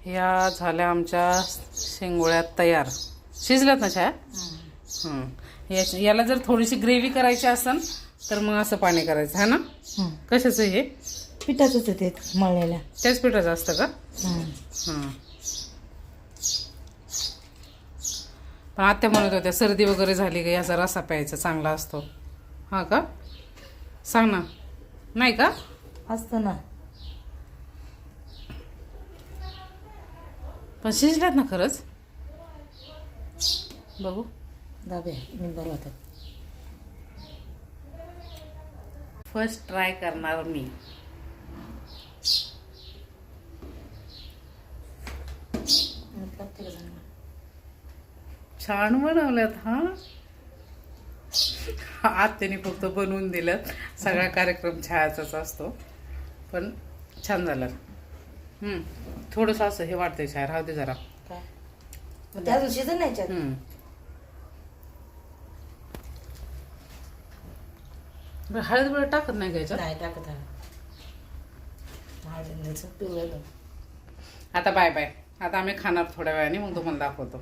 ह्या झाल्या आमच्या शेंगोळ्या तयार. शिजल्यात ना छाया? याला जर थोडीशी ग्रेव्ही करायची असेल तर मग असं पाणी करायचं है ना. कशाचं हे? पिठाचंच येते मळलेल्या. त्याच पिठाचं असतं का? पण आत्या म्हणत होत्या सर्दी वगैरे झाली का याचा रसा प्यायचा चांगला असतो. हा का? सांग ना. नाही का? असतं ना. पण शिजल्यात ना खरंच? बघू. दाबे निंबर होतात. फर्स्ट ट्राय करणार मी. छान बनवल्यात हा. आत्याने फक्त बनवून दिलं. सगळा कार्यक्रम छायाचाच असतो पण छान झालं. थोडंसं असं हे वाटतंय छाया राहू दे जरा. काय त्या दिवशी तर नाही याच्यात. हळद बिळद टाकत नाही घ्यायचं. नाही टाकत हळद पिवळं. आता बाय बाय. आता आम्ही खाणार थोड्या वेळाने मग तुम्हाला दाखवतो.